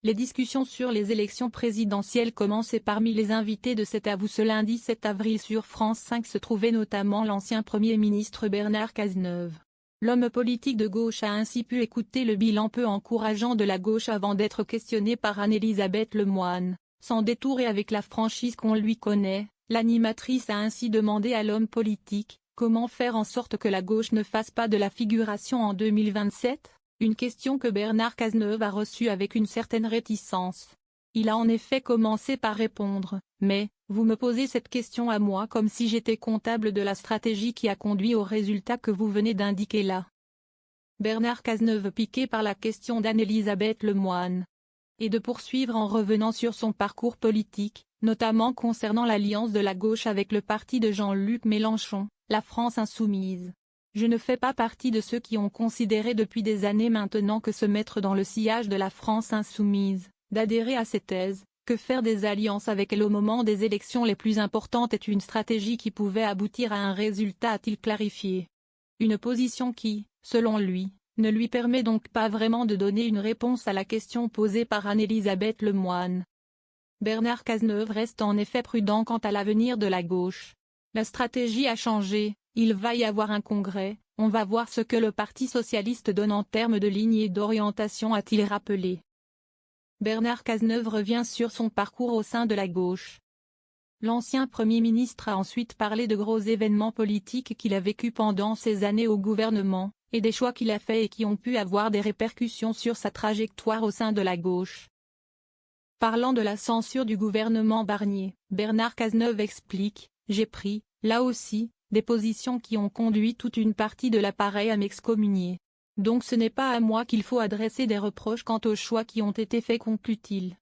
Les discussions sur les élections présidentielles commencent et parmi les invités de cet avou ce lundi 7 avril sur France 5 se trouvait notamment l'ancien Premier ministre Bernard Cazeneuve. L'homme politique de gauche a ainsi pu écouter le bilan peu encourageant de la gauche avant d'être questionné par Anne-Elisabeth Lemoine. Sans détour et avec la franchise qu'on lui connaît, l'animatrice a ainsi demandé à l'homme politique « Comment faire en sorte que la gauche ne fasse pas de la figuration en 2027 ?» Une question que Bernard Cazeneuve a reçue avec une certaine réticence. Il a en effet commencé par répondre « Mais, vous me posez cette question à moi comme si j'étais comptable de la stratégie qui a conduit au résultat que vous venez d'indiquer là. » Bernard Cazeneuve piqué par la question d'Anne-Elisabeth Lemoine. Et de poursuivre en revenant sur son parcours politique, notamment concernant l'alliance de la gauche avec le parti de Jean-Luc Mélenchon, la France insoumise. Je ne fais pas partie de ceux qui ont considéré depuis des années maintenant que se mettre dans le sillage de la France insoumise, d'adhérer à ces thèses, que faire des alliances avec elle au moment des élections les plus importantes est une stratégie qui pouvait aboutir à un résultat a-t-il clarifié. Une position qui, selon lui, ne lui permet donc pas vraiment de donner une réponse à la question posée par Anne-Elisabeth Lemoine. Bernard Cazeneuve reste en effet prudent quant à l'avenir de la gauche. La stratégie a changé. Il va y avoir un congrès, on va voir ce que le Parti socialiste donne en termes de ligne et d'orientation a-t-il rappelé. Bernard Cazeneuve revient sur son parcours au sein de la gauche. L'ancien Premier ministre a ensuite parlé de gros événements politiques qu'il a vécus pendant ses années au gouvernement, et des choix qu'il a faits et qui ont pu avoir des répercussions sur sa trajectoire au sein de la gauche. Parlant de la censure du gouvernement Barnier, Bernard Cazeneuve explique « J'ai pris, là aussi, des positions qui ont conduit toute une partie de l'appareil à m'excommunier. Donc ce n'est pas à moi qu'il faut adresser des reproches quant aux choix qui ont été faits » conclut-il.